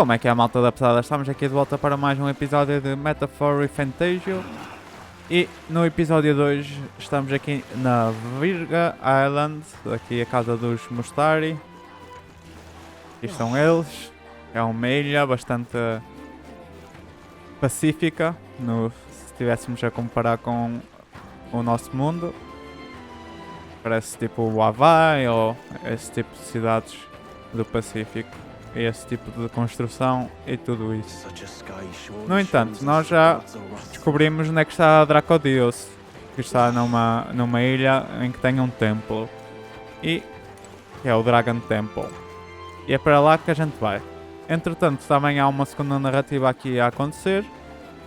Como é que é a malta da pesada? Estamos aqui de volta para mais um episódio de Metaphor ReFantazio. E no episódio de hoje estamos aqui na Virga Island, aqui a casa dos Mustari. Aqui estão eles. É uma ilha bastante pacífica, se estivéssemos a comparar com o nosso mundo. Parece tipo o Havaí ou esse tipo de cidades do Pacífico. Esse tipo de construção e tudo isso. No entanto, nós já descobrimos onde é que está Dracodios, que está numa ilha em que tem um templo. E que é o Dragon Temple. E é para lá que a gente vai. Entretanto, também há uma segunda narrativa aqui a acontecer.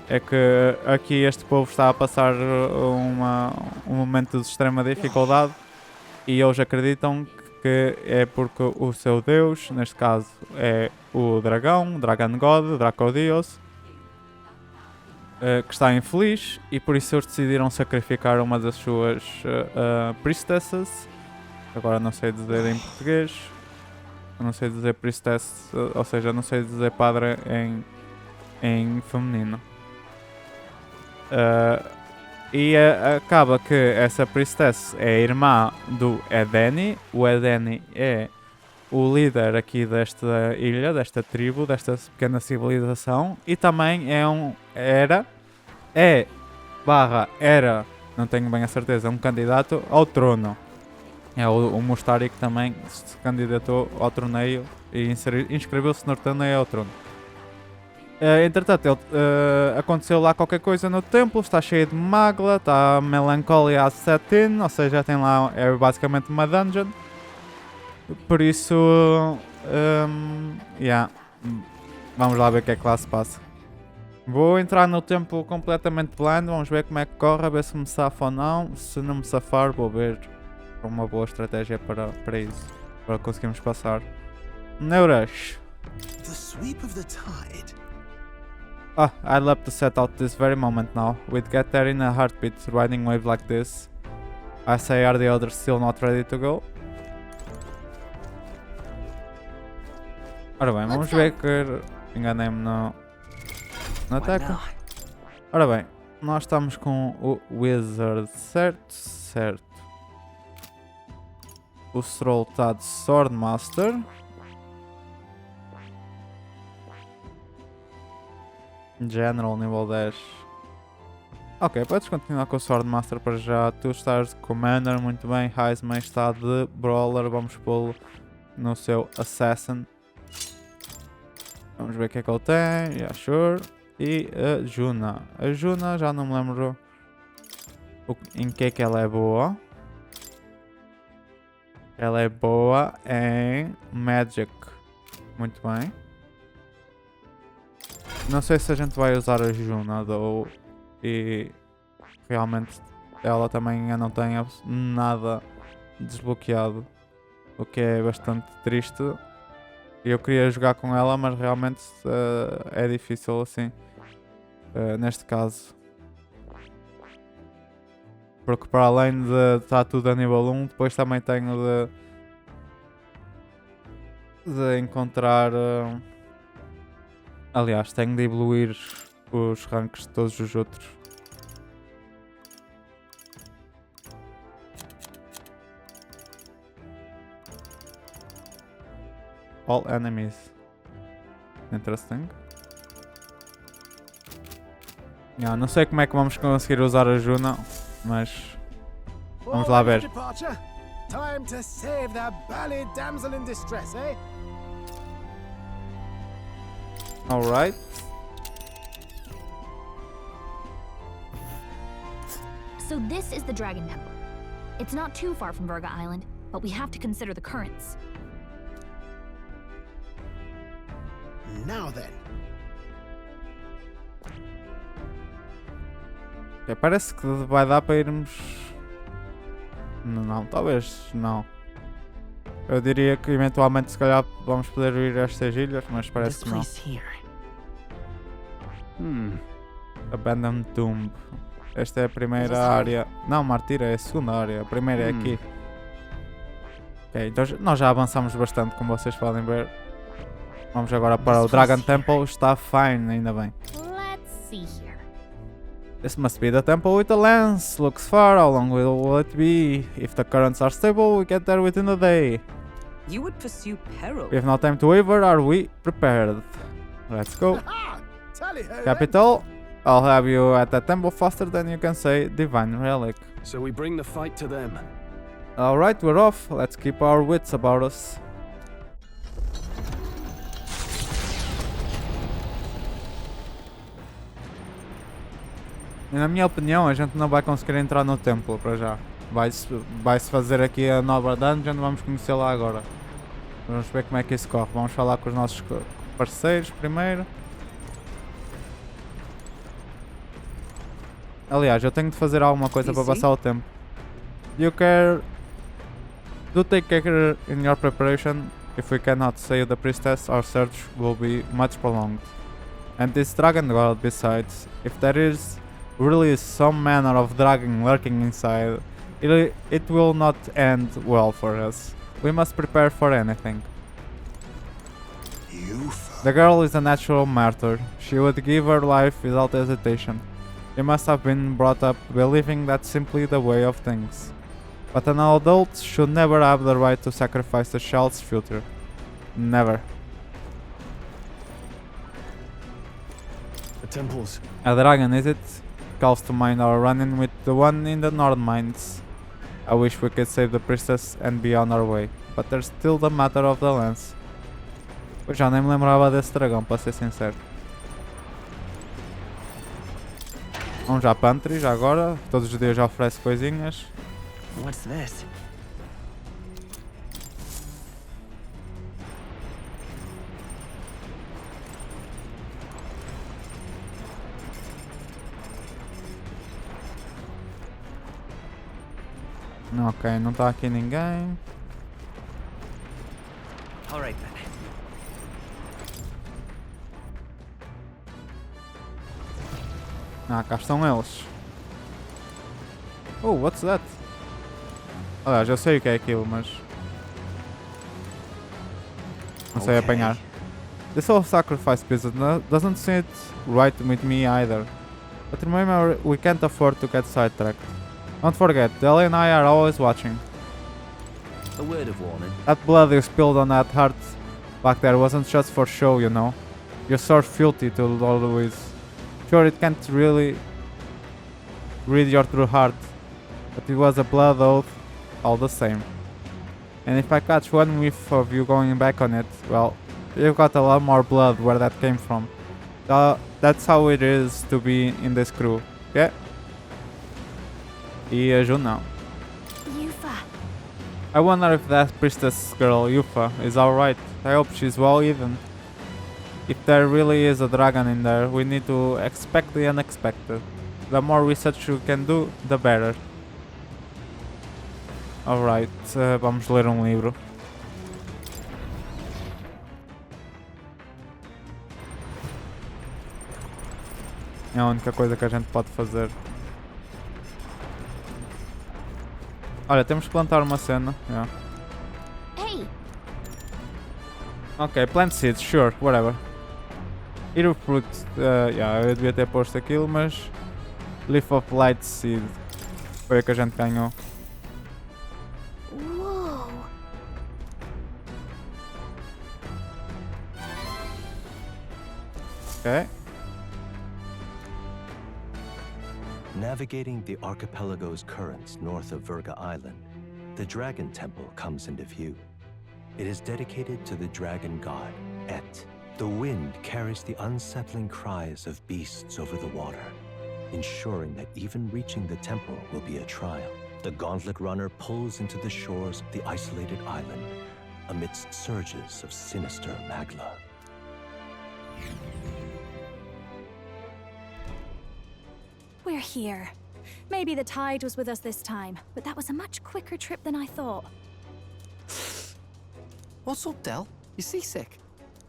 É que aqui este povo está a passar um momento de extrema dificuldade. E eles acreditam que é porque o seu deus, neste caso é o dragão, Dragon God, Dracodios, que está infeliz e por isso eles decidiram sacrificar uma das suas priestesses. Agora não sei dizer em português, não sei dizer priestess, ou seja, não sei dizer padre em feminino. E acaba que essa priestess é a irmã do Edeni. O Edeni é o líder aqui desta ilha, desta tribo, desta pequena civilização. E também era, não tenho bem a certeza, um candidato ao trono. É o Mustari que também se candidatou ao torneio e inscreveu-se no torneio ao trono. Entretanto, aconteceu lá qualquer coisa no templo, está cheio de magla, está melancolia a set in, ou seja, tem lá, é basicamente uma dungeon. Por isso, vamos lá ver o que é que lá se passa. Vou entrar no templo completamente blind, vamos ver como é que corre, a ver se me safa ou não. Se não me safar, vou ver uma boa estratégia para isso, para conseguirmos passar. No rush. The sweep of the tide. I'd love to set out this very moment now. We'd get there in a heartbeat, riding wave like this. I say, are the others still not ready to go? Ora bem, vamos ver que enganei-me na tecla. Ora bem, nós estamos com o Wizard, certo. O Stroll está de Swordmaster. General, nível 10. Ok, podes continuar com o Swordmaster para já. Tu estás de Commander, muito bem. Heisman está de Brawler, vamos pô-lo no seu Assassin. Vamos ver o que é que ele tem. Yeah, sure. E a Juna. A Juna, já não me lembro em que é que ela é boa. Ela é boa em Magic. Muito bem. Não sei se a gente vai usar a Juna e realmente ela também ainda não tem nada desbloqueado, o que é bastante triste. Eu queria jogar com ela, mas realmente é difícil assim, neste caso. Porque para além de estar tudo a nível 1, depois também tenho de encontrar... Aliás, tenho de evoluir os ranks de todos os outros. All enemies. Interesting. Não sei como é que vamos conseguir usar a Juna, mas vamos lá ver. Time to save the bally damsel in distress, eh? Alright. So this is the Dragon Temple. It's not too far from Virga Island, but we have to consider the currents. Now then. Parece que vai dar para irmos... Não, talvez não. Eu diria que eventualmente se calhar vamos poder ir a estas ilhas, mas parece que não. Abandoned Tomb. Esta é a primeira área. Não, Martira é a segunda área. A primeira é aqui. Ok, então nós já avançamos bastante, como vocês podem ver. Vamos agora para o Dragon Temple. Está fine, ainda bem. Let's see here. This must be the temple with the lens. Looks far. How long will it be? If the currents are stable, we get there within a day. You would pursue peril. We have no time to waver. Are we prepared? Let's go. Ha! Tally ho! Capital. I'll have you at the temple faster than you can say divine relic. So we bring the fight to them. Alright, we're off. Let's keep our wits about us. E na minha opinião, a gente não vai conseguir entrar no templo para já. Vai-se fazer aqui a nova dungeon, vamos conhecê-la agora. Vamos ver como é que isso corre. Vamos falar com os nossos parceiros primeiro. Aliás, eu tenho de fazer alguma coisa para passar o tempo. Do take care in your preparation. If we cannot save the priestess, our search will be much prolonged. And this dragon god besides, if there is really some manner of dragon lurking inside, it will not end well for us. We must prepare for anything. Eupha. The girl is a natural martyr. She would give her life without hesitation. She must have been brought up believing that's simply the way of things. But an adult should never have the right to sacrifice a child's future. Never. The temples. A dragon, is it? Calls to mind our run-in with the one in the North Mines. I wish we could save the priestess and be on our way. But there's still the matter of the lance. Pois já nem me lembrava desse dragão, para ser sincero. Vamos já para Antri, já agora. Todos os dias já oferece coisinhas. What's this? Ok, não está aqui ninguém. Alright then. Ah, cá estão eles. Oh, what's that? Aliás, eu sei o que é aquilo, mas não sei apanhar. This whole sacrifice business doesn't sit right with me either. But remember, we can't afford to get sidetracked. Don't forget, Deli and I are always watching. A word of warning. That blood you spilled on that heart back there wasn't just for show, you know. You're so filthy to Louis. Sure, it can't really read your true heart, but it was a blood oath all the same. And if I catch one whiff of you going back on it, well, you've got a lot more blood where that came from. That's how it is to be in this crew, yeah? E a Ju não. Eupha. I wonder if that priestess girl, Eupha, is alright. I hope she's well even. If there really is a dragon in there, we need to expect the unexpected. The more research we can do, the better. Alright, vamos ler um livro. É a única coisa que a gente pode fazer. Olha, temos que plantar uma cena. Yeah. Hey, Ok, plant seeds, sure, whatever. Eat of fruit, yeah, eu devia ter posto aquilo, mas Leaf of Blight seed foi a que a gente ganhou. whoa. Ok. Navigating the archipelago's currents north of Virga Island, the Dragon Temple comes into view. It is dedicated to the dragon god, Et. The wind carries the unsettling cries of beasts over the water, ensuring that even reaching the temple will be a trial. The gauntlet runner pulls into the shores of the isolated island amidst surges of sinister magla. We're here. Maybe the tide was with us this time, but that was a much quicker trip than I thought. What's up, Del? You seasick?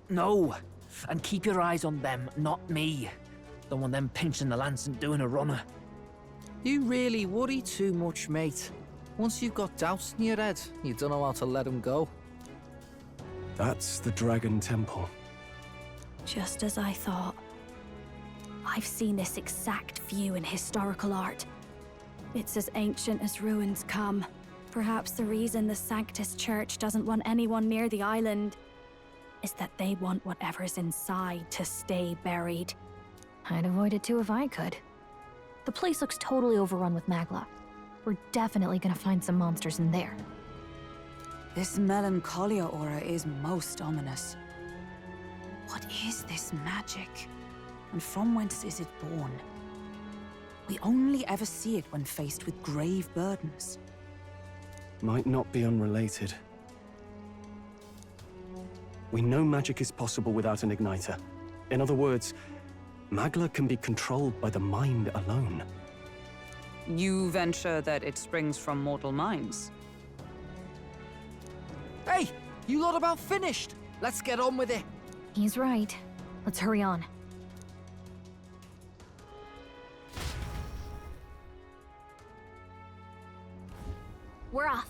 No. And keep your eyes on them, not me. Don't want them pinching the lance and doing a runner. You really worry too much, mate. Once you've got doubts in your head, you don't know how to let them go. That's the Dragon Temple. Just as I thought. I've seen this exact view in historical art. It's as ancient as ruins come. Perhaps the reason the Sanctus Church doesn't want anyone near the island is that they want whatever's inside to stay buried. I'd avoid it too if I could. The place looks totally overrun with magla. We're definitely gonna find some monsters in there. This melancholia aura is most ominous. What is this magic? And from whence is it born? We only ever see it when faced with grave burdens. Might not be unrelated. We know magic is possible without an igniter. In other words, magla can be controlled by the mind alone. You venture that it springs from mortal minds? Hey, you lot about finished. Let's get on with it. He's right. Let's hurry on. We're off.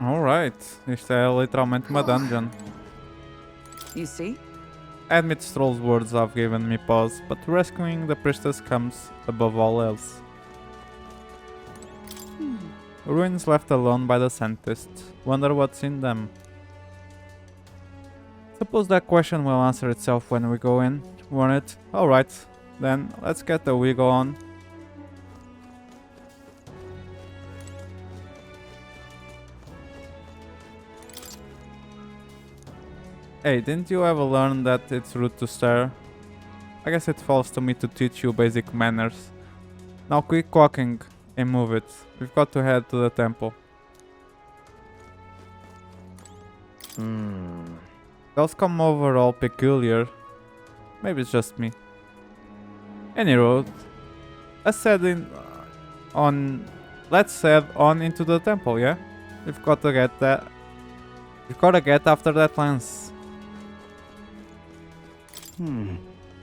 Alright, isto é literalmente uma dungeon. You see? I admit Stroll's words have given me pause, but rescuing the priestess comes above all else. Ruins left alone by the scientists. Wonder what's in them. Suppose that question will answer itself when we go in, won't it? Alright, then let's get the wiggle on. Hey, didn't you ever learn that it's rude to stare? I guess it falls to me to teach you basic manners. Now quit walking and move it. We've got to head to the temple. Those come over all peculiar. Maybe it's just me. Any road. Let's head on into the temple, yeah? We've got to get that. We've got to get after that lance.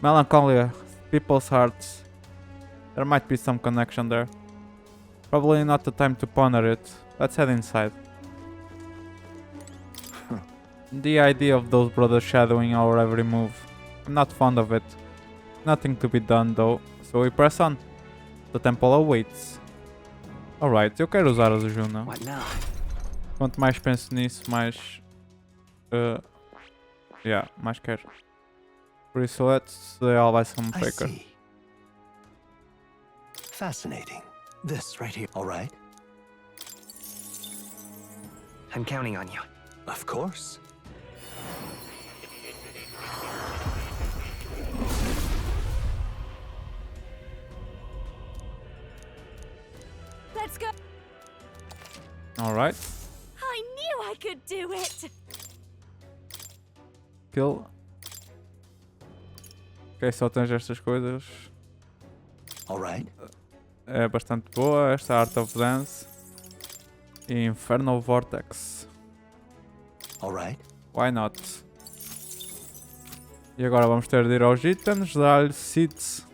Melancholia, people's hearts. There might be some connection there. Probably not the time to ponder it. Let's head inside. The idea of those brothers shadowing our every move. I'm not fond of it. Nothing to be done though, so we press on. The temple awaits. Alright, eu quero usar a ajuda. What now? Quanto mais penso nisso, mais... mais quero. Por isso, let's all buy some I faker. see. Fascinating. This right here, all right? I'm counting on you. Of course. Let's go! Alright. I knew I could do it! Kill. Ok, só tens estas coisas. All right. É bastante boa esta Art of Dance. E Infernal Vortex. All right. Why not? E agora vamos ter de ir aos itens, dar-lhe seeds.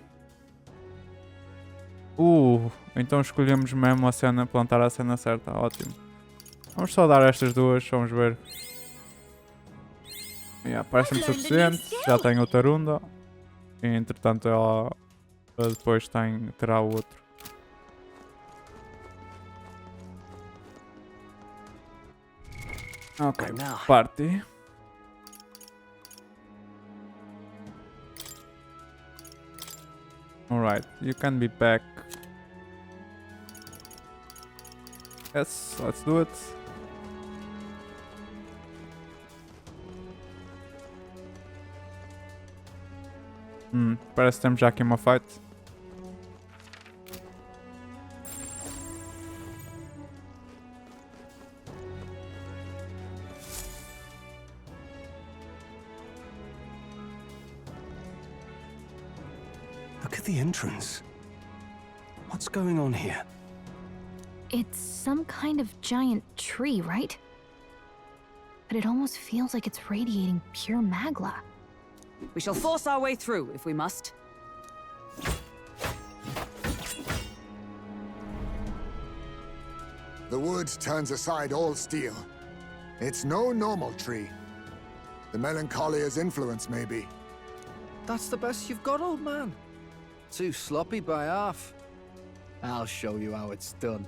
Então escolhemos mesmo a cena, plantar a cena certa, ótimo. Vamos só dar estas duas, vamos ver. Parece-me suficiente, já tenho o Tarunda. E entretanto ela depois terá o outro. Ok, party. Alright, you can be back. Yes, let's do it. Parece que temos já aqui uma fight. Look at the entrance. What's going on here? It's some kind of giant tree, right? But it almost feels like it's radiating pure magla. We shall force our way through, if we must. The wood turns aside all steel. It's no normal tree. The Melancholia's influence, maybe. That's the best you've got, old man. Too sloppy by half. I'll show you how it's done.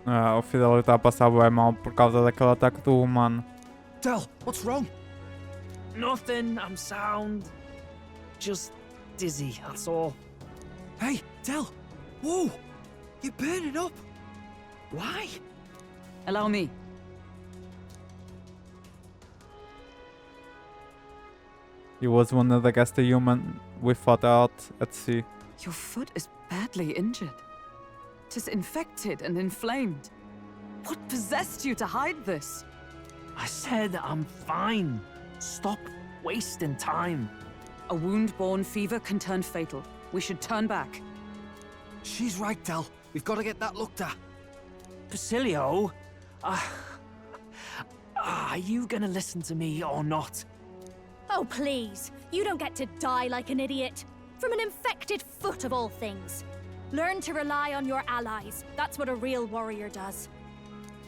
O Fidelio está a passar bem mal por causa daquele ataque do humano. Del, what's wrong? Nothing, I'm sound. Just dizzy, that's all. Hey, Del! Whoa! You're burning up! Why? Allow me. He was wounded against the human we fought out at sea. Your foot is badly injured. 'Tis infected and inflamed. What possessed you to hide this? I said I'm fine. Stop wasting time. A wound-borne fever can turn fatal. We should turn back. She's right, Del. We've got to get that looked at. Basilio? Are you gonna listen to me or not? Oh, please. You don't get to die like an idiot. From an infected foot of all things. Learn to rely on your allies. That's what a real warrior does.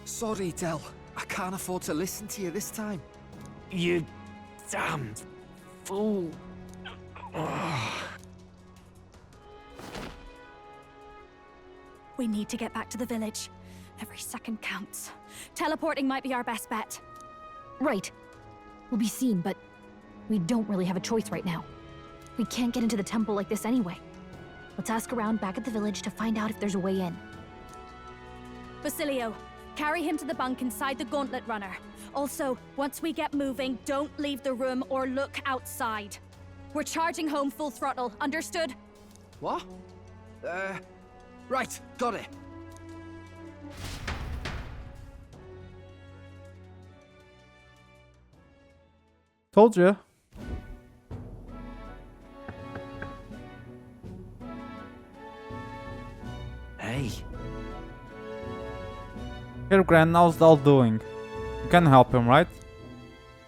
Sorry, Del. I can't afford to listen to you this time. You damned fool. We need to get back to the village. Every second counts. Teleporting might be our best bet. Right. We'll be seen, but we don't really have a choice right now. We can't get into the temple like this anyway. Let's ask around back at the village to find out if there's a way in. Basilio, carry him to the bunk inside the gauntlet runner. Also, once we get moving, don't leave the room or look outside. We're charging home full throttle, understood? What? Right, got it. Told you. Hey. Here, Gran, how's Dal doing? You can help him, right?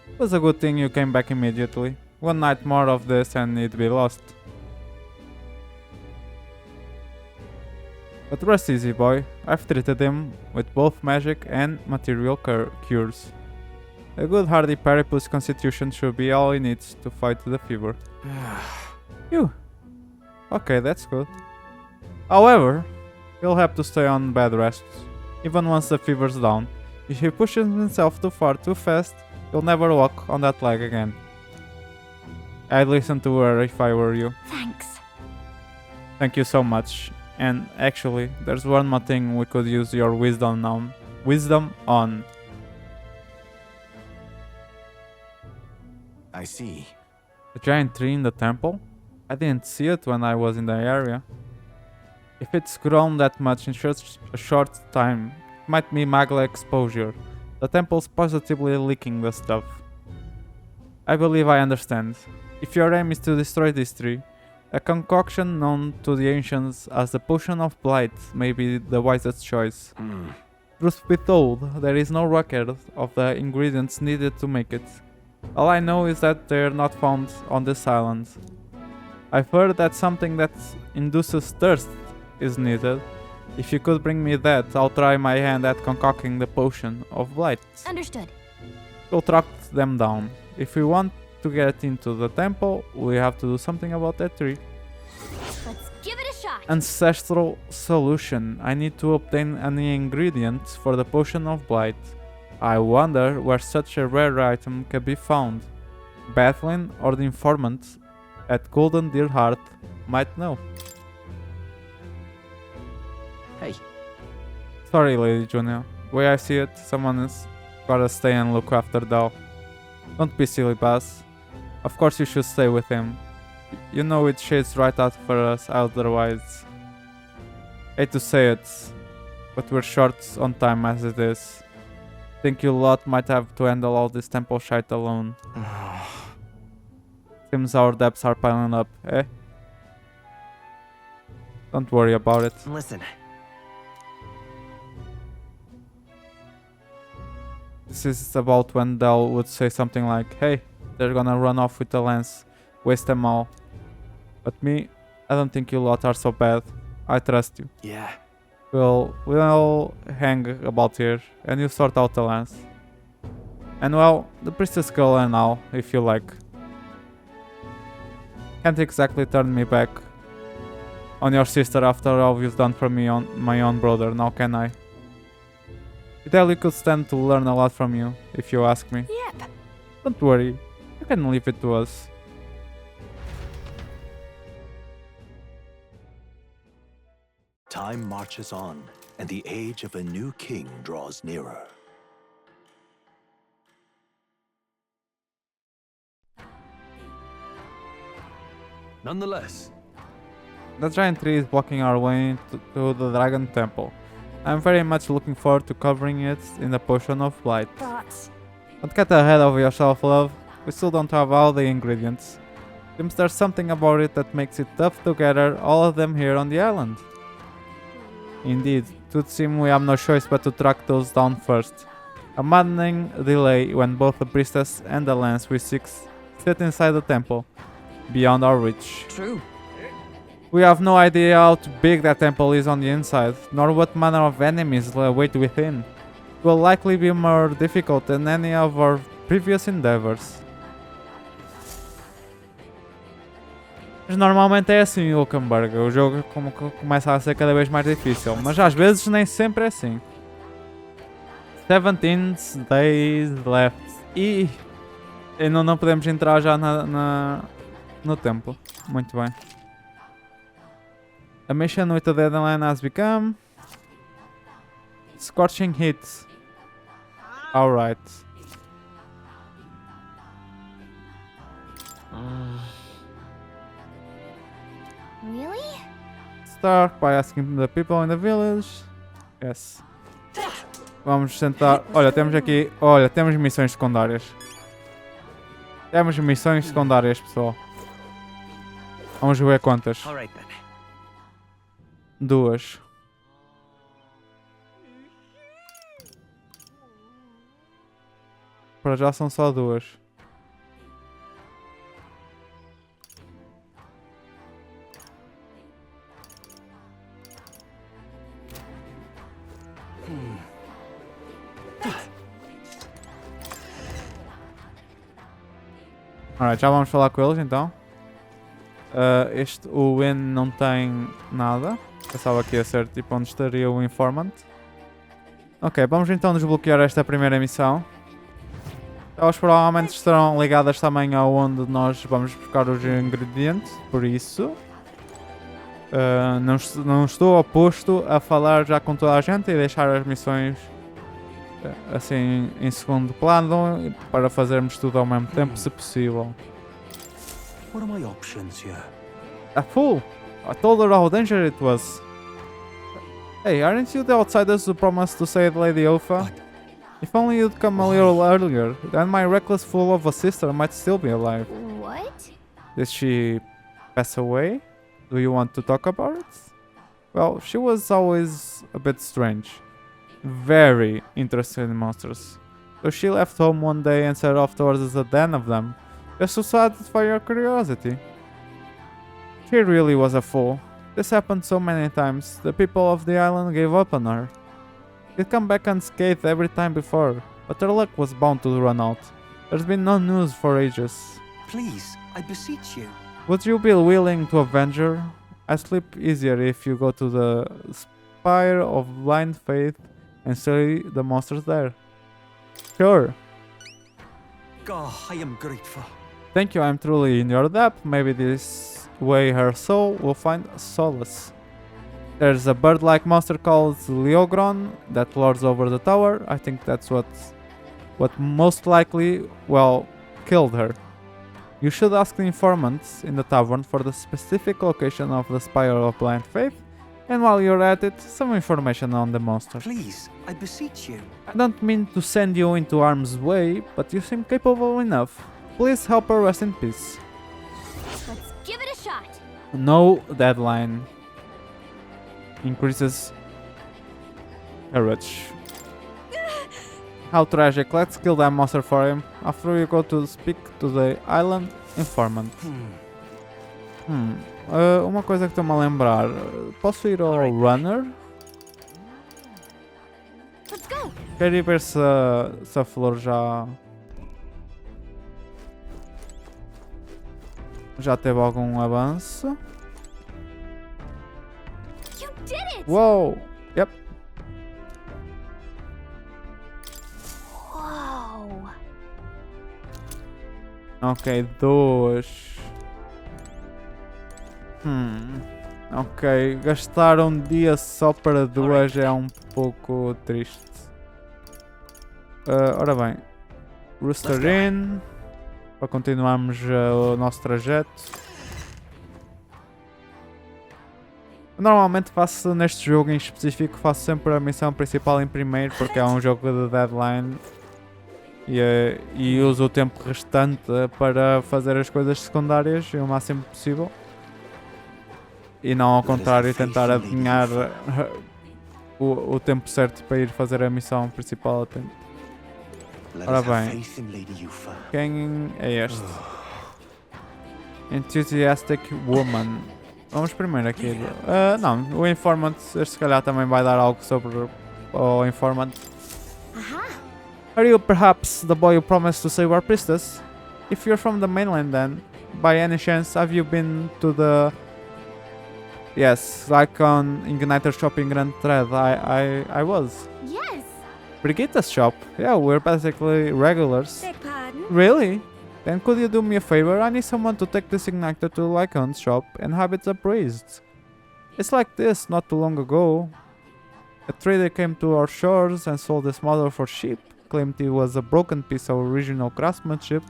It was a good thing you came back immediately. One night more of this and he'd be lost. But rest easy, boy. I've treated him with both magic and material cures. A good hardy Peripus constitution should be all he needs to fight the fever. Phew. Okay, that's good. However, he'll have to stay on bed rest, even once the fever's down. If he pushes himself too far too fast, he'll never walk on that leg again. I'd listen to her if I were you. Thanks. Thank you so much. And actually, there's one more thing we could use your wisdom on. I see. A giant tree in the temple? I didn't see it when I was in the area. If it's grown that much in such a short time, it might be magla exposure. The temple's positively leaking the stuff. I believe I understand. If your aim is to destroy this tree, a concoction known to the ancients as the potion of Blight may be the wisest choice. Truth be told, there is no record of the ingredients needed to make it. All I know is that they are not found on this island. I've heard that something that induces thirst is needed. If you could bring me that, I'll try my hand at concocting the potion of Blight. Understood. We'll track them down. If we want to get into the temple, we have to do something about that tree. Let's give it a shot. Ancestral solution. I need to obtain any ingredients for the potion of Blight. I wonder where such a rare item can be found. Bethlin or the informant at Golden Deer Heart might know. Hey. Sorry, Lady Junia. Way I see it, someone has gotta stay and look after Dal. Don't be silly, Bass. Of course you should stay with him. You know it shades right out for us otherwise. Hate to say it, but we're short on time as it is. Think you lot might have to handle all this temple shite alone. Seems our debts are piling up, eh? Don't worry about it. Listen. This is about when Dal would say something like, hey, they're gonna run off with the lance, waste them all. But me, I don't think you lot are so bad. I trust you. Yeah, We'll hang about here, and you sort out the lance. And well, the priestess girl and all, if you like. Can't exactly turn me back on your sister after all you've done for me on my own brother, now can I? Italy could stand to learn a lot from you, if you ask me. Yep. Don't worry, you can leave it to us. Time marches on, and the age of a new king draws nearer. Nonetheless, The giant tree is blocking our way to the dragon temple. I'm very much looking forward to covering it in the potion of Blight. But Don't get ahead of yourself, love. We still don't have all the ingredients. Seems there's something about it that makes it tough to gather all of them here on the island. Indeed, it would seem we have no choice but to track those down first. A maddening delay when both the priestess and the lance we seek sit inside the temple, beyond our reach. True. We have no idea how big that temple is on the inside, nor what manner of enemies await within. It will likely be more difficult than any of our previous endeavors. Mas normalmente é assim, Hulkenberg. O jogo começa a ser cada vez mais difícil, mas às vezes nem sempre é assim. 17 days left. E não podemos entrar já no templo. Muito bem. A mission with the deadline has become scorching heat. Alright. Really? Start by asking the people in the village. Yes. Vamos tentar. Olha, temos aqui. Olha, temos missões secundárias. Temos missões secundárias, pessoal. Vamos ver quantas. All right then. 2. Para já são só 2. Alright, já vamos falar com eles então. O Win não tem nada. Pensava que ia ser tipo onde estaria o Informant. Ok, vamos então desbloquear esta primeira missão. Elas provavelmente estarão ligadas também a onde nós vamos buscar os ingredientes. Por isso, não estou oposto a falar já com toda a gente e deixar as missões assim em segundo plano para fazermos tudo ao mesmo tempo, se possível. What are my options here? A fool! I told her how dangerous it was. Hey, aren't you the outsiders who promised to save Lady Eupha? If only you'd come a little earlier, then my reckless fool of a sister might still be alive. What? Did she pass away? Do you want to talk about it? Well, she was always a bit strange. Very interested in monsters. So she left home one day and set off towards a den of them, just to satisfy your curiosity. She really was a fool. This happened so many times, the people of the island gave up on her. She'd come back unscathed every time before, but her luck was bound to run out. There's been no news for ages. Please, I beseech you. Would you be willing to avenge her? I sleep easier if you go to the Spire of Blind Faith and see the monsters there. Sure. God, I am grateful. Thank you, I'm truly in your debt. Maybe this way her soul will find solace. There's a bird-like monster called Leogron that lords over the tower. I think that's what most likely, well, killed her. You should ask the informants in the tavern for the specific location of the Spire of Blind Faith, and while you're at it, some information on the monster. Please, I beseech you. I don't mean to send you into harm's way, but you seem capable enough. Please help her rest in peace. Let's give it a shot. No deadline. Increases courage. How tragic. Let's kill that monster for him. After you go to speak to the island informant. Uma coisa que estou-me a lembrar. Posso ir ao runner? Quero ir ver se a flor já teve algum avanço. You did it! Uou! Yep. Whoa. Ok, 2. Ok, gastar um dia só para 2 é um pouco triste. Ora bem, Rooster Inn, para continuarmos o nosso trajeto. Normalmente faço neste jogo em específico, faço sempre a missão principal em primeiro, porque é um jogo de deadline. E uso o tempo restante para fazer as coisas secundárias o máximo possível. E não ao contrário, tentar adivinhar o tempo certo para ir fazer a missão principal a tempo. Ora bem, quem é este? Enthusiastic Woman. Vamos primeiro aqui. Não, o Informant, este se calhar também vai dar algo sobre o Informant. Are you perhaps the boy who promised to save our priestess? If you're from the mainland then, by any chance have you been to the... Yes, like on Igniter shop in Grand Thread, I was. Yes! Brigitte's shop? Yeah, we're basically regulars. Beg pardon? Really? Then could you do me a favor? I need someone to take this Igniter to Lycon's shop and have it appraised. It's like this, not too long ago. A trader came to our shores and sold this model for cheap. Claimed it was a broken piece of original craftsmanship.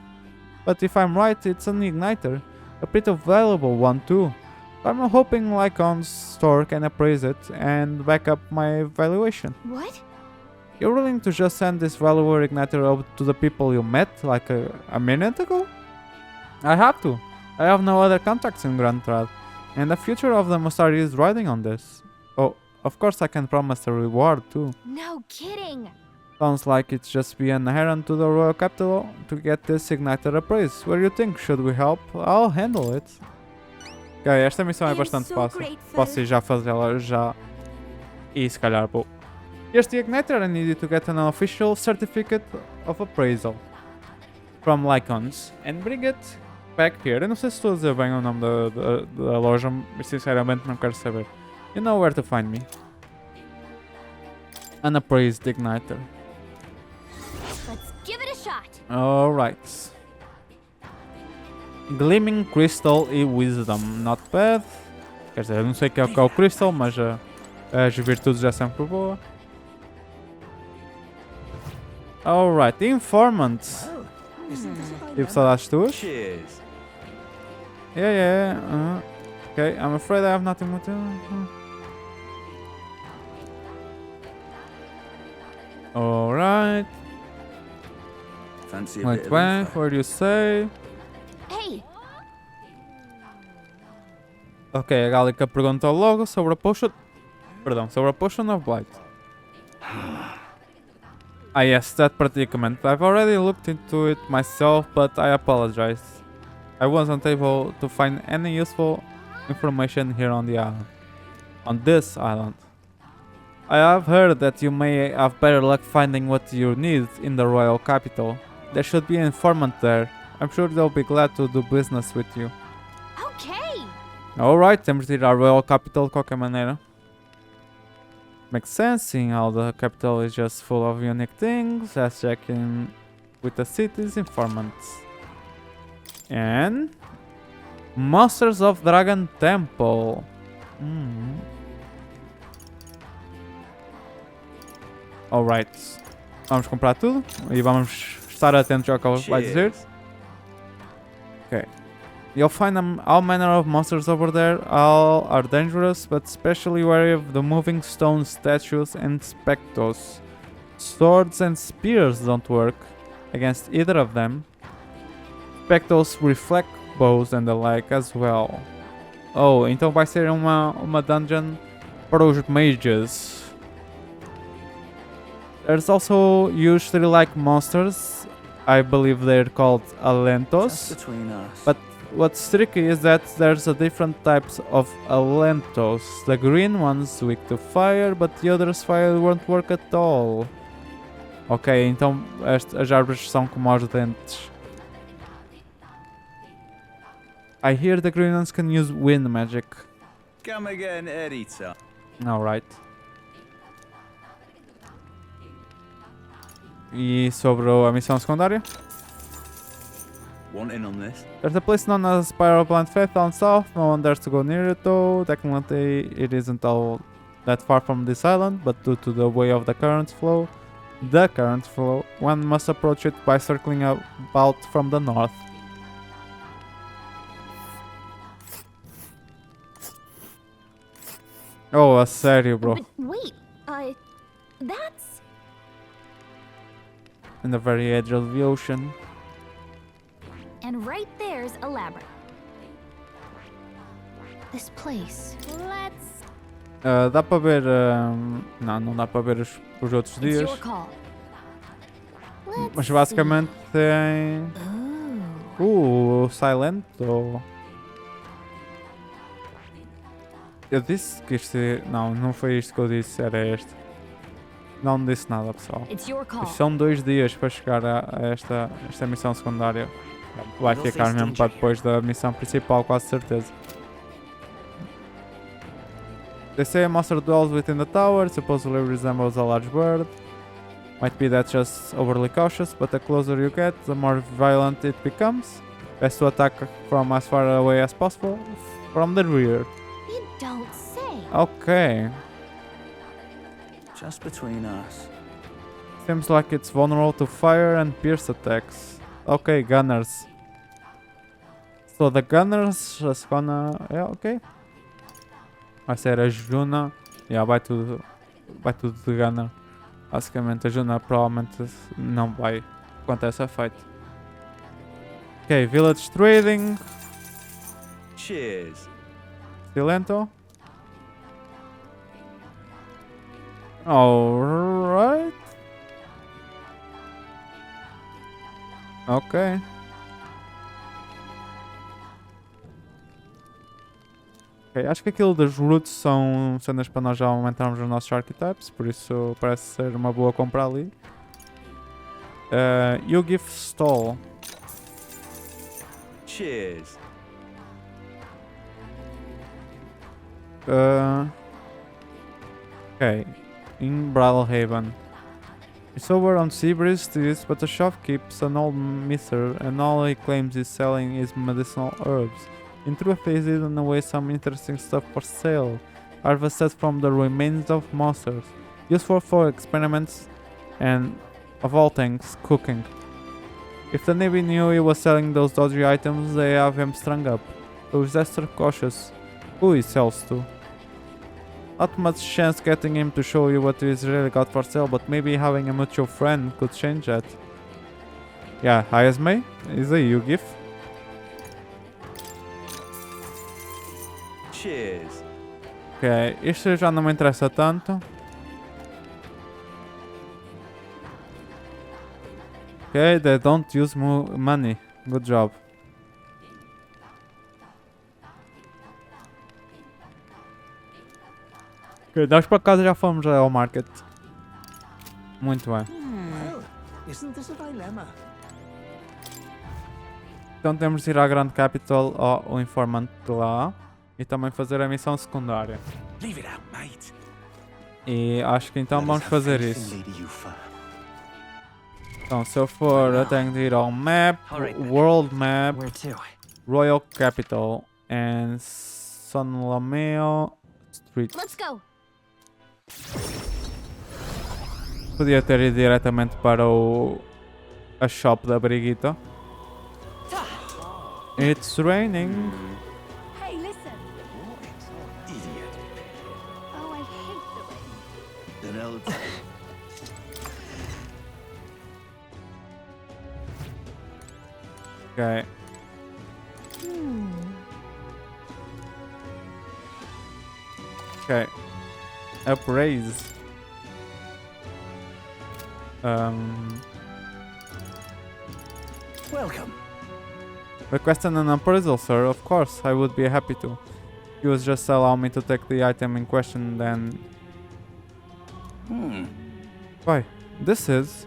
But if I'm right, it's an Igniter. A pretty valuable one too. I'm hoping Lycon's store can appraise it and back up my valuation. What? You're willing to just send this valuable Igniter over to the people you met like a minute ago? I have to. I have no other contacts in Grand Trad, and the future of the Mustari is riding on this. Oh, of course I can promise a reward too. No kidding! Sounds like it's just be an errand to the Royal Capital to get this Igniter appraised. What do you think? Should we help? I'll handle it. Ok, esta missão é bastante fácil. Posso ir já fazê-la já. E se calhar vou. Este Igniter, I need you to get an official certificate of appraisal from Lycons and bring it back here. Eu não sei se estou a dizer bem o nome da loja, mas sinceramente não quero saber. You know where to find me. Unappraised Igniter. Let's give it a shot! Alright. Gleaming Crystal e Wisdom, not bad. Quer dizer, eu não sei o que é o Crystal, mas as virtudes é sempre boa. Alright, Informant. Tive saudades tuas? Yeah. Okay, I'm afraid I have nothing more to... Alright. Muito bem, what do you say? Hey! Ok, a Gálica perguntou logo sobre a potion... Perdão, sobre a potion of Blight. Yes, that predicament. I've already looked into it myself, but I apologize. I wasn't able to find any useful information here on the island. On this island. I have heard that you may have better luck finding what you need in the royal capital. There should be an informant there. I'm sure they'll be glad to do business with you. Okay! Alright, temos de ir à royal capital de qualquer maneira. Makes sense, seeing how the capital is just full of unique things. Let's check in with the city's informants. And... Monsters of Dragon Temple. Alright. Vamos comprar tudo e vamos estar atentos ao que ele vai dizer. Ok. You'll find all manner of monsters over there. All are dangerous, but especially wary of the moving stone statues and spectros. Swords and spears don't work against either of them. Spectros reflect bows and the like as well. Oh, então vai ser uma dungeon para os mages. There's also usually like monsters. I believe they're called alentos. But what's tricky is that there's a different types of alentos. The green one's weak to fire, but the others fire won't work at all. Ok, então as árvores são como os dentes. I hear the green ones can use wind magic. Come again, Erita. Alright. E sobre a missão secundária? Want in on this? There's a place known as Spiral Plant Faith down south. No one dares to go near it though. Technically, it isn't all that far from this island, but due to the way of the current flow, one must approach it by circling about from the north. Oh, a sério, bro. But wait, that's... In the very edge of the ocean. And right there's a labyrinth. This place. Let's... Dá para ver... não dá para ver os outros It's dias. your call. Mas basicamente tem... Silent ou... Eu disse que isto... Não foi isto que eu disse, era este. Não disse nada, pessoal. It's your call. Isto são 2 dias para chegar a esta missão secundária. Vai ficar mesmo para depois da missão principal, quase certeza. They say a monster dwells within the tower, supposedly resembles a large bird. Might be that's just overly cautious, but the closer you get, the more violent it becomes. Best to attack from as far away as possible, from the rear. You don't say. Okay. Just between us. Seems like it's vulnerable to fire and pierce attacks. Okay, gunners. So the gunners is gonna... Yeah, okay. Vai ser a Juna. Yeah, vai tudo de gunner. Basicamente a Juna provavelmente não vai quanto a essa fight. Ok, village trading. Cheers. Silento. Alright. Ok. Ok, acho que aquilo das roots são cenas para nós já aumentarmos os nossos archetypes, por isso parece ser uma boa compra ali. You give stall. Cheers. Okay, in Bridlehaven. It's over on Seabreeze, this, but the shop keeps an old mither, and all he claims is selling is medicinal herbs. In truth, he's hidden away some interesting stuff for sale, harvested from the remains of monsters, useful for experiments and, of all things, cooking. If the Navy knew he was selling those dodgy items, they have him strung up. So he's extra cautious who he sells to. Not much chance getting him to show you what he's really got for sale, but maybe having a mutual friend could change that. Yeah, Hayasme is a you gift. Cheers. Ok, isto já não me interessa tanto. Ok, they don't use money. Good job. Ok, nós por acaso já fomos ao market. Muito bem. Isn't this a dilemma? Então temos de ir à Grand Capital ao informante lá. E também fazer a missão secundária. Leave it out, mate. E acho que então vamos fazer isso. Lady Eupha. Então se eu for, eu tenho de ir ao map, World Map, Where to? Royal Capital and San Lameo Street. Let's go. Podia ter ido diretamente para a shop da Briguita. It's raining. Hey, listen. Idiot. Oh, I hate the rain. Then I'll... Okay. Okay. Upraise. Welcome. Requesting an appraisal, sir. Of course, I would be happy to. You would just allow me to take the item in question, then. Why? This is.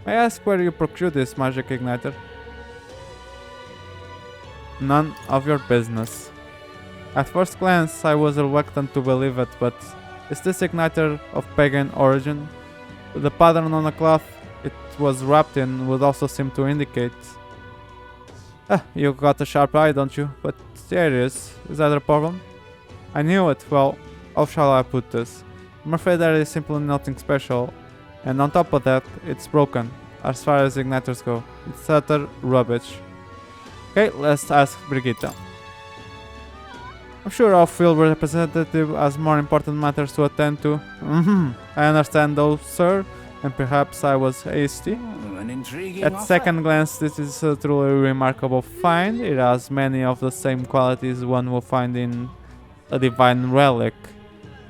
May I ask where you procured this magic igniter? None of your business. At first glance, I was reluctant to believe it, but is this igniter of pagan origin? The pattern on the cloth it was wrapped in would also seem to indicate. Ah, you got a sharp eye, don't you? But there it is. Is that a problem? I knew it. Well, how shall I put this? I'm afraid there is simply nothing special. And on top of that, it's broken. As far as igniters go. It's utter rubbish. Okay, let's ask Brigitte. I'm sure our field representative has more important matters to attend to. I understand though, sir, and perhaps I was hasty. An intriguing At offer. second glance, this is a truly remarkable find. It has many of the same qualities one will find in a divine relic.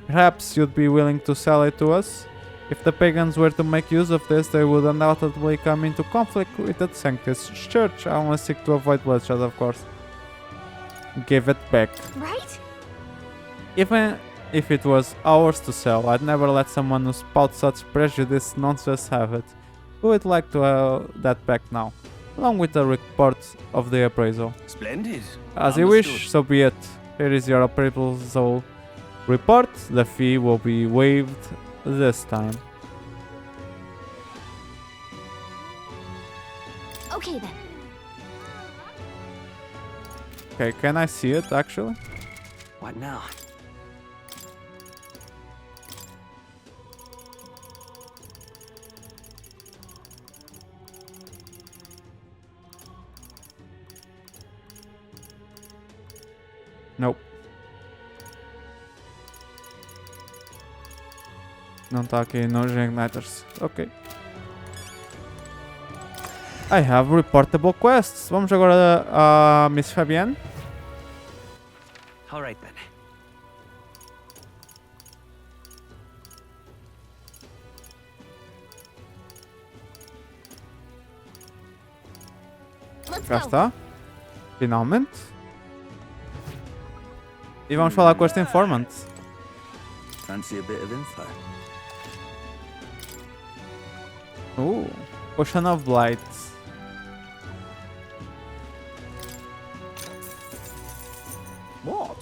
Perhaps you'd be willing to sell it to us? If the pagans were to make use of this, they would undoubtedly come into conflict with the Sanctus Church. I only seek to avoid bloodshed, of course. Give it back. Right? Even if it was ours to sell, I'd never let someone who spouts such prejudice nonsense have it. We would like to have that back now, along with the report of the appraisal. Splendid. As you wish, so be it. Here is your appraisal report. The fee will be waived this time. Okay then. Okay, can I see it actually? What now? Nope. Não tá aqui nos igniters. Ok. I have reportable quests. Vamos agora a Miss Fabienne. All right then. Let's Cá go. está. Finalmente. E vamos falar com este informant. Fancy a bit of info? Potion of Blight. What?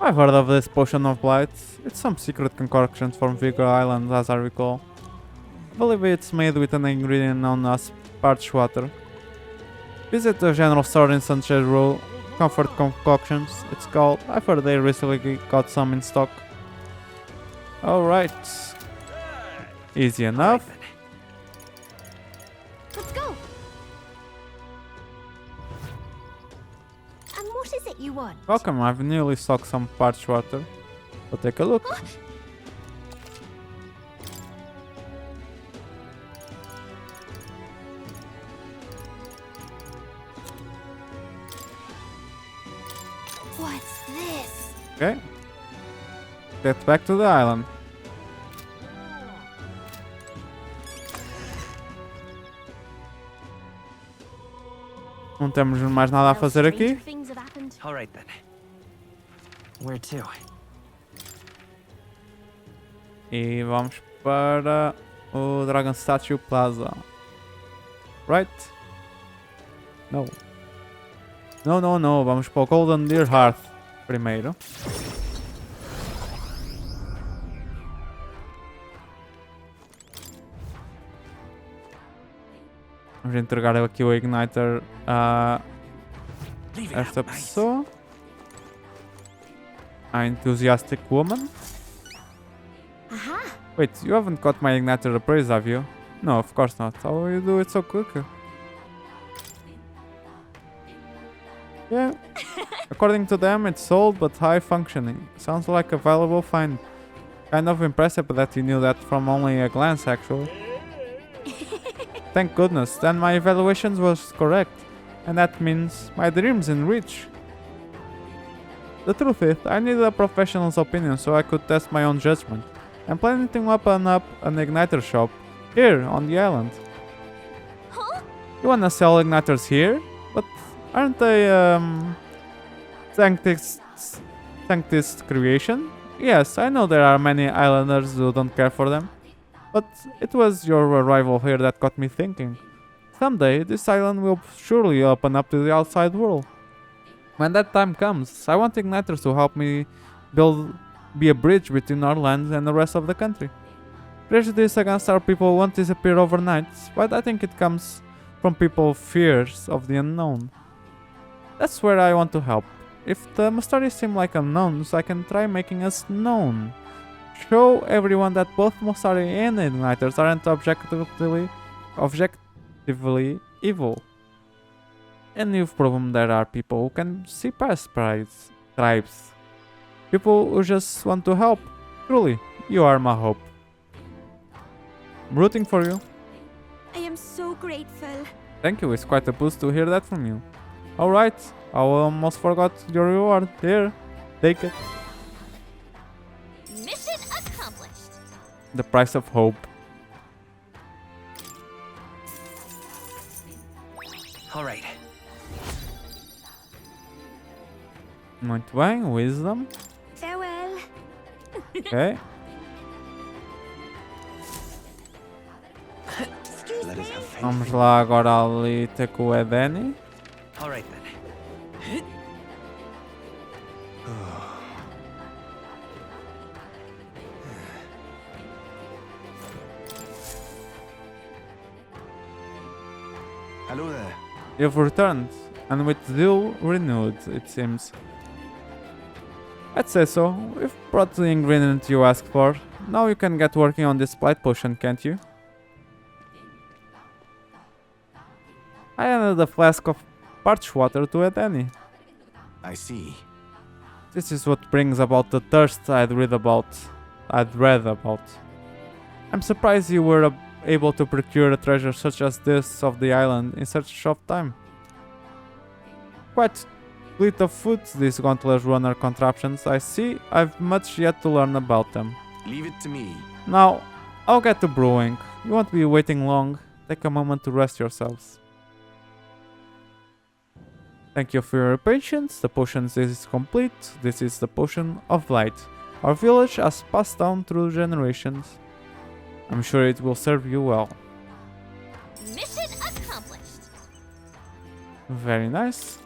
I've heard of this Potion of Blight. It's some secret concoction from Virga Island, as I recall. I believe it's made with an ingredient known as parched water. Visit the general store in Sunshine Row. Comfort Concoctions, it's called. I've heard they recently got some in stock. Alright. Easy enough. Let's go. And what is it you want? Welcome, I've newly stocked some parched water. So take a look. What's this? Okay. Get back to the island. Não temos mais nada a fazer aqui. Things have happened. All right then. Where to? E vamos para o Dragon Statue Plaza. Right? No. No. Vamos para o Golden Deer Hearth primeiro. Vamos entregar aqui o Igniter a esta pessoa. A Enthusiastic Woman. Aha! Wait, you haven't got my Igniter appraised, have you? No, of course not. How will you do it so quick? Yeah. According to them, it's old but high functioning. Sounds like a valuable find. Kind of impressive that you knew that from only a glance, actually. Thank goodness, then my evaluation was correct. And that means my dream's in reach. The truth is, I needed a professional's opinion so I could test my own judgment. I'm planning to open up an igniter shop here on the island. Huh? You wanna sell igniters here? But aren't they Sanctus creation? Yes, I know there are many islanders who don't care for them. But it was your arrival here that got me thinking. Someday, this island will surely open up to the outside world. When that time comes, I want igniters to help me be a bridge between our land and the rest of the country. Prejudice against our people won't disappear overnight, but I think it comes from people's fears of the unknown. That's where I want to help. If the Mastari seem like unknowns, I can try making us known. Show everyone that both Mastari and igniters aren't objectively evil. And you've proven there are people who can see past tribes. People who just want to help. Truly, you are my hope. I'm rooting for you. I am so grateful. Thank you, it's quite a boost to hear that from you. Alright, I almost forgot your reward. Here, take it. Mission accomplished. The price of hope. All right. Muito bem, wisdom. Farewell. Ok. Let us have faith. Vamos lá agora ali ter com o Edeni. All right then. Hello there. You've returned, and with zeal renewed, it seems. I'd say so. We've brought the ingredient you asked for. Now you can get working on this Blight potion, can't you? I handed a flask of parched water to Edeni. I see. This is what brings about the thirst I'd read about. I'm surprised you were able to procure a treasure such as this of the island in such a short time. Quite fleet of foot, these gauntlet runner contraptions. I see I've much yet to learn about them. Leave it to me. Now, I'll get to brewing. You won't be waiting long. Take a moment to rest yourselves. Thank you for your patience. The potion is complete. This is the potion of Blight. Our village has passed down through generations. I'm sure it will serve you well. Mission accomplished. Very nice.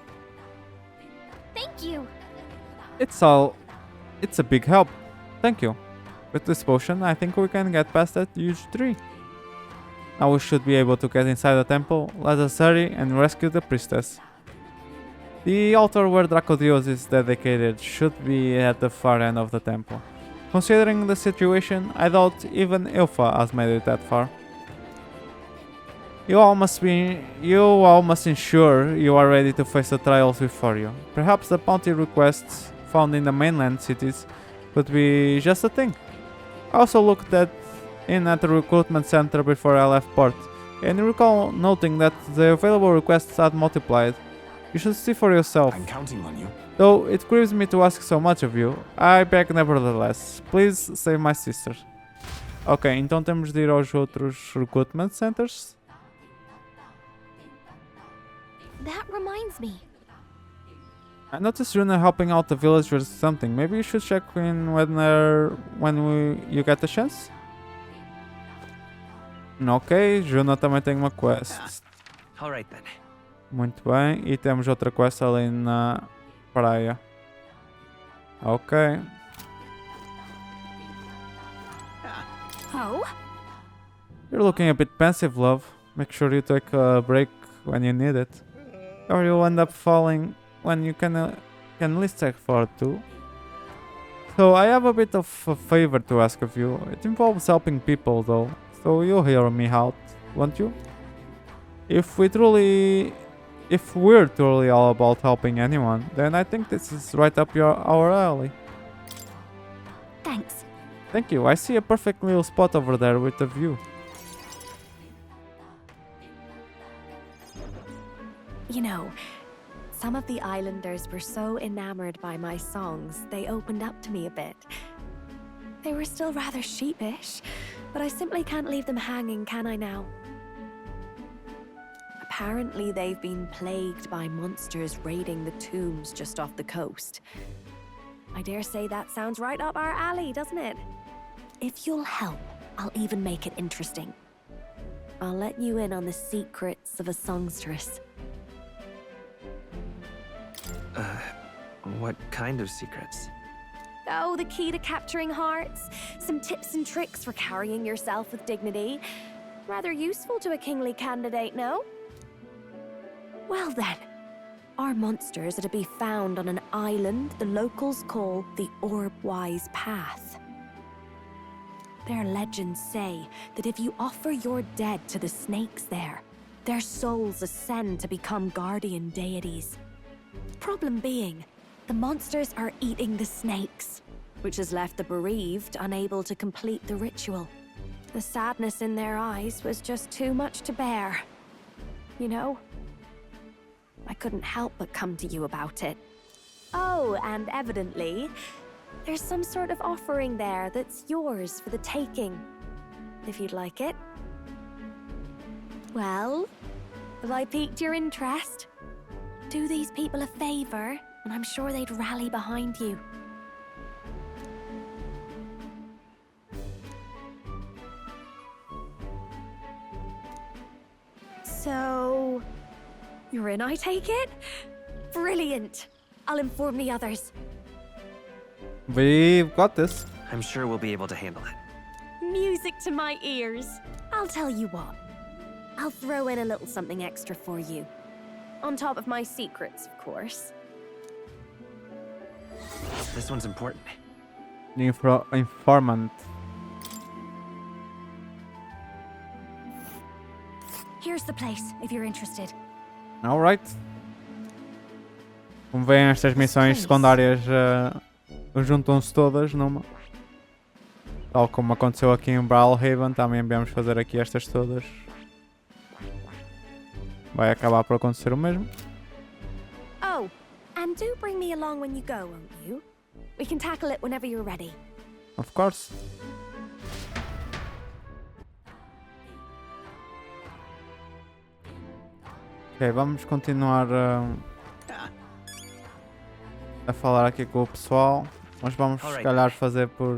Thank you. It's a big help. Thank you. With this potion, I think we can get past that huge tree. Now we should be able to get inside the temple. Let us hurry and rescue the priestess. The altar where Dracodios is dedicated should be at the far end of the temple. Considering the situation, I doubt even Eupha has made it that far. You all must ensure you are ready to face the trials before you. Perhaps the bounty requests found in the mainland cities could be just a thing. I also looked at the recruitment center before I left port, and recall noting that the available requests had multiplied. You should see for yourself. I'm counting on you. Though it grieves me to ask so much of you, I beg nevertheless, please save my sister. Ok, então temos de ir aos outros recruitment centers. That reminds me. I noticed Juna helping out the village with something. Maybe you should check in you get the chance? Ok, Juna também tem uma quest. Alright then. Muito bem, e temos outra quest ali na praia. Ok. Oh? You're looking a bit pensive, love. Make sure you take a break when you need it. Or you'll end up falling when you can least take for two. So I have a bit of a favor to ask of you. It involves helping people though, so you'll hear me out, won't you? If we're truly all about helping anyone, then I think this is right up our alley. Thanks. Thank you. I see a perfect little spot over there with a view. You know, some of the islanders were so enamored by my songs, they opened up to me a bit. They were still rather sheepish, but I simply can't leave them hanging, can I now? Apparently they've been plagued by monsters raiding the tombs just off the coast. I dare say that sounds right up our alley, doesn't it? If you'll help, I'll even make it interesting. I'll let you in on the secrets of a songstress. What kind of secrets? Oh, the key to capturing hearts. Some tips and tricks for carrying yourself with dignity. Rather useful to a kingly candidate, no? Well then, our monsters are to be found on an island the locals call the Orb-Wise Path. Their legends say that if you offer your dead to the snakes there, their souls ascend to become guardian deities. Problem being, the monsters are eating the snakes, which has left the bereaved unable to complete the ritual. The sadness in their eyes was just too much to bear. You know? I couldn't help but come to you about it. Oh, and evidently, there's some sort of offering there that's yours for the taking, if you'd like it. Well, have I piqued your interest? Do these people a favor, and I'm sure they'd rally behind you. So, you're in, I take it? Brilliant! I'll inform the others. We've got this. I'm sure we'll be able to handle it. Music to my ears. I'll tell you what. I'll throw in a little something extra for you. On top of my secrets, of course. This one's important. The informant. Here's the place, if you're interested. Alright. Como veem, estas missões secundárias juntam-se todas numa. Tal como aconteceu aqui em Brawlhaven, também vamos fazer aqui estas todas. Vai acabar por acontecer o mesmo. Oh, and do bring me along when you go, won't you? We can tackle it whenever you're ready. Of course. Ok, vamos continuar a falar aqui com o pessoal, mas vamos se calhar fazer por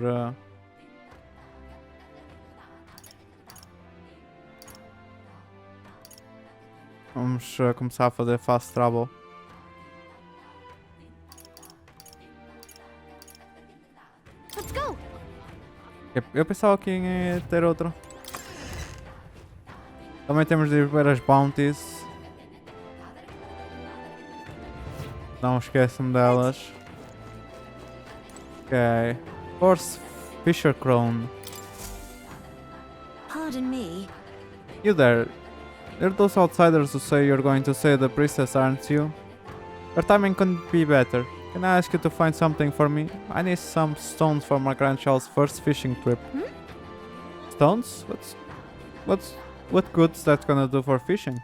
vamos começar a fazer fast travel. Let's go. Eu pensava que ia ter outro. Também temos de ir ver as bounties. Não esqueçam delas. Ok. Horse Fisher Crown. Pardon me. You there. There are those outsiders who say you're going to save the priestess, aren't you? Your timing couldn't be better. Can I ask you to find something for me? I need some stones for my grandchild's first fishing trip. Stones? What good's that gonna do for fishing?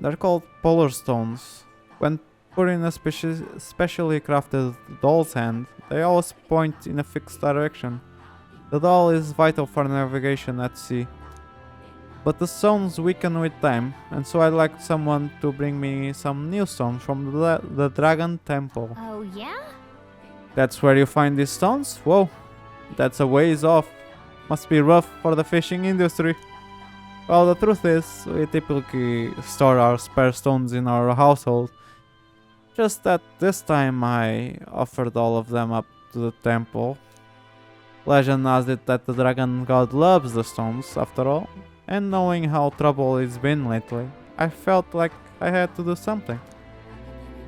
They're called polar stones. When put in a specially crafted doll's hand, they always point in a fixed direction. The doll is vital for navigation at sea. But the stones weaken with time, and so I'd like someone to bring me some new stones from the Dragon Temple. Oh, yeah? That's where you find these stones? Whoa, that's a ways off. Must be rough for the fishing industry. Well, the truth is, we typically store our spare stones in our household. Just that this time I offered all of them up to the temple. Legend has it that the dragon god loves the stones, after all. And knowing how trouble it's been lately, I felt like I had to do something.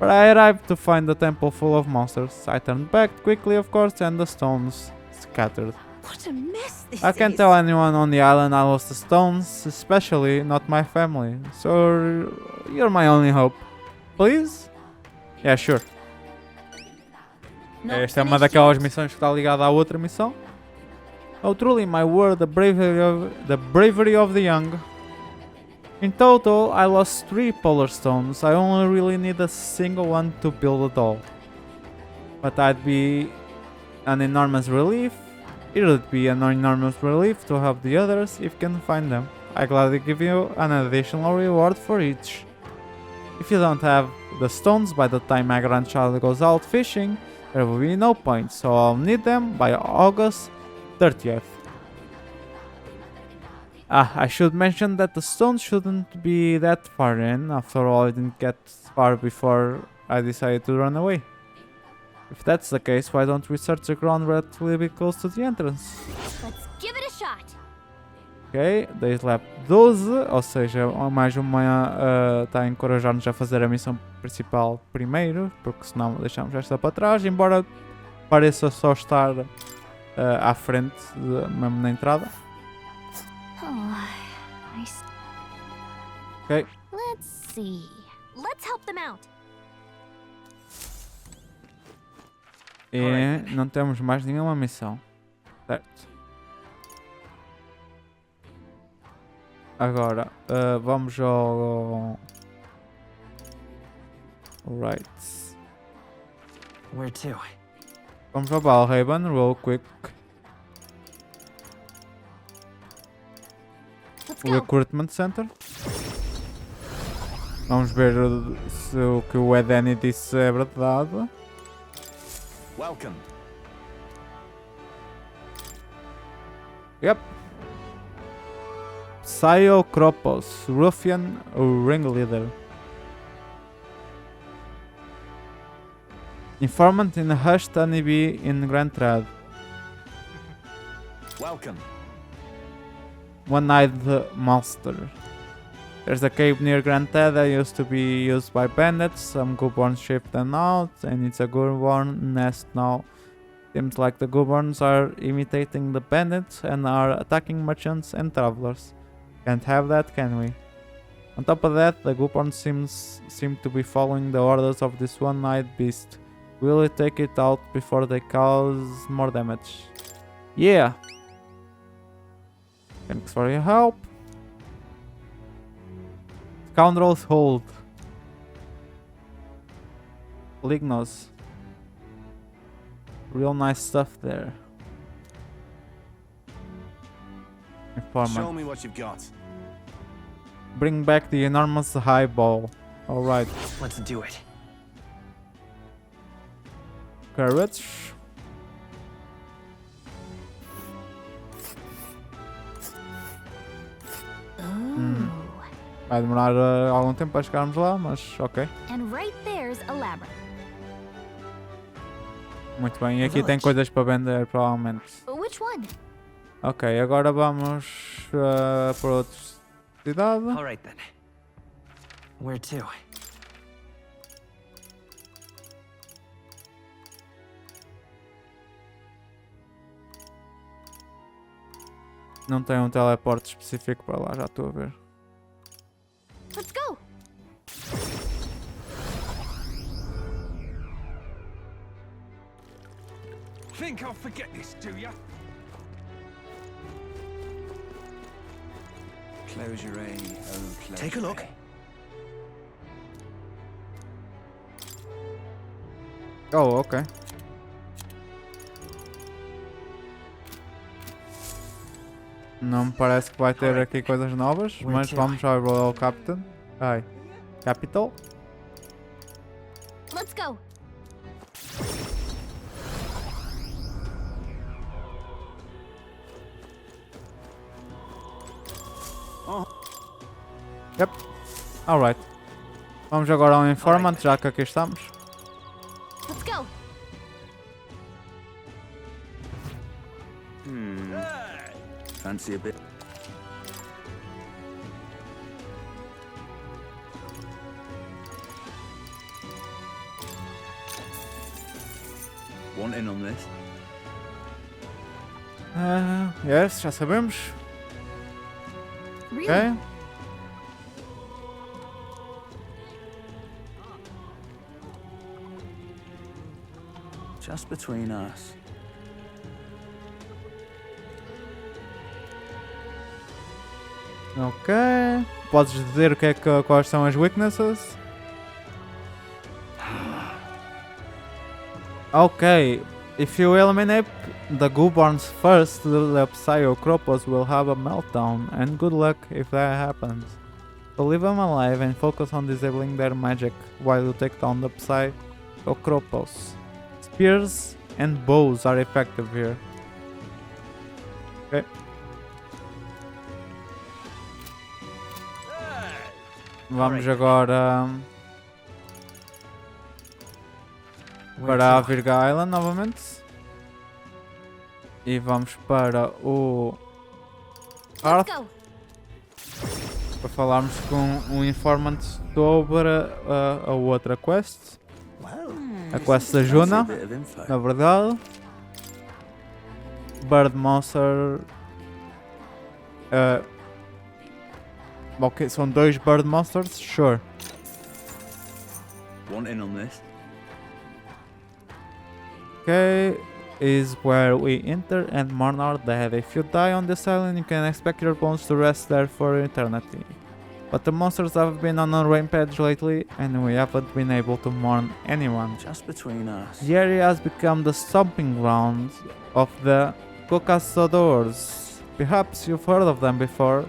But I arrived to find the temple full of monsters. I turned back quickly, of course, and the stones scattered. What a mess this I can't is. tell anyone on the island I lost the stones, especially not my family. So you're my only hope. Please? Yeah, sure. Esta é uma daquelas missões que está ligada à outra missão. Oh, truly, my word, the bravery of the young. In total, I lost 3 polar stones. I only really need a single one to build a doll. But I'd be an enormous relief. It would be an enormous relief to have the others if you can find them. I gladly give you an additional reward for each. If you don't have the stones by the time my grandchild goes out fishing, there will be no point, so I'll need them by August 30th. I should mention that the stones shouldn't be that far in. After all, I didn't get far before I decided to run away. If that's the case, why don't we search the ground relatively close to the entrance? Let's give it a shot. Ok, desde lap 12, ou seja, mais uma está a encorajar-nos a fazer a missão principal primeiro, porque senão deixamos esta para trás, embora pareça só estar à frente, mesmo na entrada. Ok. Let's see. Let's help them out. E não temos mais nenhuma missão. Certo. Agora, vamos ao... Right. Where to? Vamos ao Valhaven, real quick. Recruitment Center. Vamos ver se o que o Edeni disse é verdade. Welcome. Yep. Psychopos, Ruffian Ringleader. Informant in a hushed honeybee in Grand Trad. Welcome. One-eyed monster. There's a cave near Grand Trad that used to be used by bandits. Some goblins shipped them out, and it's a goblin nest now. Seems like the goblins are imitating the bandits and are attacking merchants and travelers. Can't have that, can we? On top of that, the goblins seem to be following the orders of this one-eyed beast. Will we take it out before they cause more damage? Yeah! Thanks for your help. Scoundrels hold. Lignos. Real nice stuff there. Informant. Show me what you've got. Bring back the enormous highball. Alright. Let's do it. Courage. Vai demorar algum tempo para chegarmos lá, mas ok. And right there's a labyrinth. Muito bem, e aqui tem coisas para vender, provavelmente. Which one? Ok, agora vamos para outra cidade. Alright then. Where to? Não tem um teleporte específico para lá, já estou a ver. Let's go. Think I'll forget this, do ya? Close your eye, oh, close. Take a look. Oh, ok. Não me parece que vai ter aqui coisas novas, mas vamos ao Captain. Ai. Capital. Let's go. Yep. Alright. Vamos agora ao Informant, já que aqui estamos. Let's go. Fancy a bit. Want in on this? Yes, já sabemos. Really? Ok. Just between us. Ok. Podes dizer o que é que, quais são as weaknesses? Ok. If you eliminate the Goblins first, the Psychopos will have a meltdown, and good luck if that happens. So leave them alive and focus on disabling their magic while you take down the Psychopos. Spears and bows are effective here. Okay. Vamos agora para a Virga Island novamente. E vamos para o Earth para falarmos com um informant sobre a outra quest. A quest da Juna, na verdade. Bird Monster. Ok, são 2 Bird Monsters, sure. Want in on this? Okay, is where we enter and mourn our dead. If you die on this island, you can expect your bones to rest there for eternity. But the monsters have been on a rampage lately, and we haven't been able to mourn anyone. Just between us. The area has become the stomping ground of the Cocazadores. Perhaps you've heard of them before.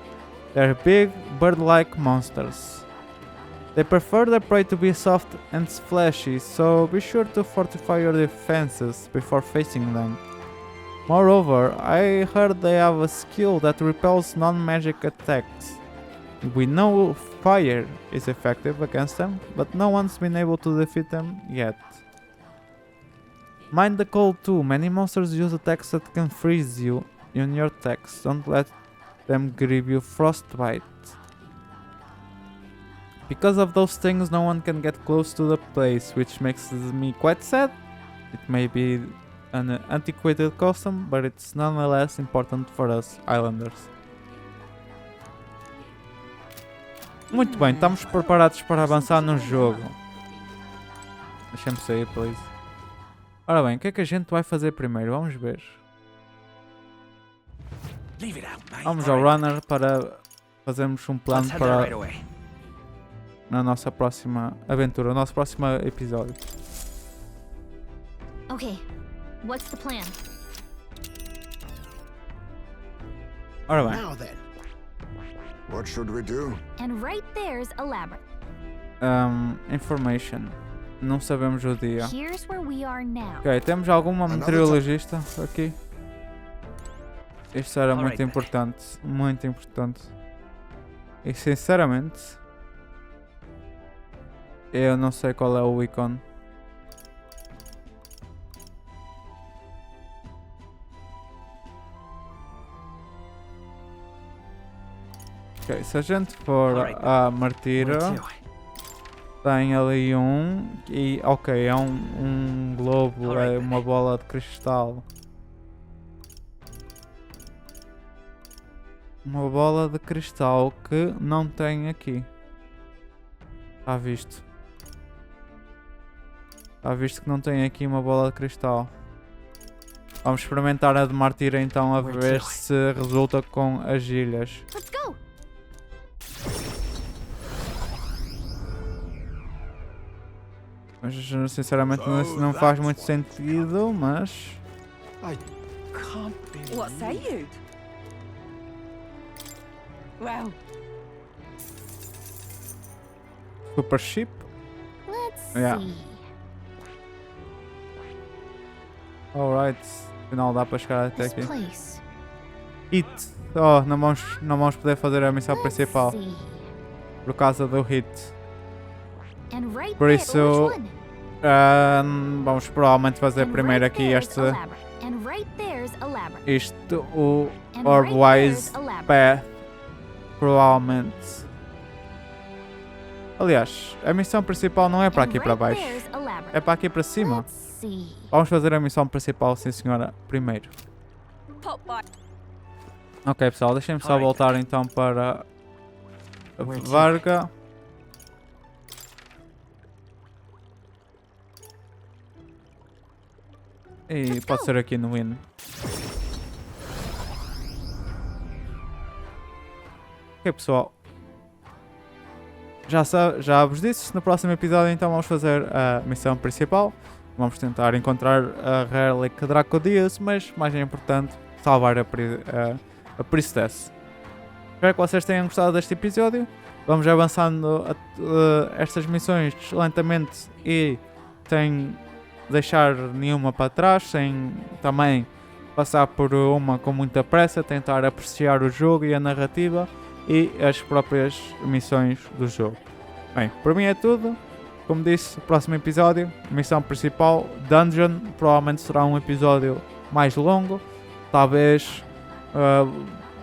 They're big, bird-like monsters. They prefer their prey to be soft and fleshy, so be sure to fortify your defenses before facing them. Moreover, I heard they have a skill that repels non-magic attacks. We know fire is effective against them, but no one's been able to defeat them yet. Mind the cold too. Many monsters use attacks that can freeze you in your attacks. Don't let them give you frostbite. Because of those things, no one can get close to the place, which makes me quite sad. It may be an antiquated custom, but it's nonetheless important for us islanders. Muito bem, estamos preparados para avançar no jogo. Deixa-me sair, please. Ora bem, o que é que a gente vai fazer primeiro? Vamos ver. Vamos ao runner para fazermos um plano para na nossa próxima aventura, no nosso próximo episódio. Okay, what's the plan? Ora bem. Now then, what should we do? And right there's a labyrinth. Information. Não sabemos o dia. Here's where we are now. Ok, temos alguma meteorologista aqui? Isto era muito importante. Muito importante. E sinceramente, eu não sei qual é o ícone. Ok, se a gente for a Martira, tem ali um e ok, é um globo, é uma bola de cristal. Uma bola de cristal que não tem aqui. Está visto. Está visto que não tem aqui uma bola de cristal. Vamos experimentar a de Martira então a ver se resulta com as ilhas. Let's go. Mas sinceramente não faz muito sentido, mas... What say you? Well. Super ship? Let's see. Alright, afinal dá para chegar até This aqui. place. Hit! Oh, não vamos poder fazer a missão principal. Por causa do hit. And right Por there, isso, which one? vamos provavelmente fazer And primeiro right aqui there's este... a labyrinth. And right there's a labyrinth. Isto, o And Orbwise right there's a labyrinth. Path. Provavelmente. Aliás, a missão principal não é para aqui para baixo. É para aqui para cima. Vamos fazer a missão principal, sim senhora, primeiro. Ok pessoal, deixem-me só voltar então para a Virga. E pode ser aqui no Win. Ok pessoal, já vos disse, no próximo episódio então vamos fazer a missão principal. Vamos tentar encontrar a Relic Dracodias, mas mais importante, salvar a priestess. Espero que vocês tenham gostado deste episódio. Vamos avançando estas missões lentamente e sem deixar nenhuma para trás, sem também passar por uma com muita pressa, tentar apreciar o jogo e a narrativa e as próprias missões do jogo. Bem, por mim é tudo. Como disse, próximo episódio, missão principal, Dungeon, provavelmente será um episódio mais longo, talvez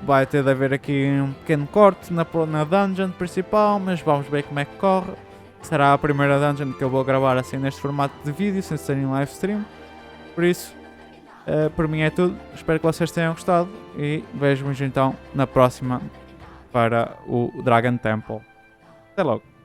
vai ter de haver aqui um pequeno corte na Dungeon principal, mas vamos ver como é que corre. Será a primeira Dungeon que eu vou gravar assim neste formato de vídeo, sem ser em live stream, por isso, por mim é tudo, espero que vocês tenham gostado e vejo-vos então na próxima para o Dragon Temple. Até logo!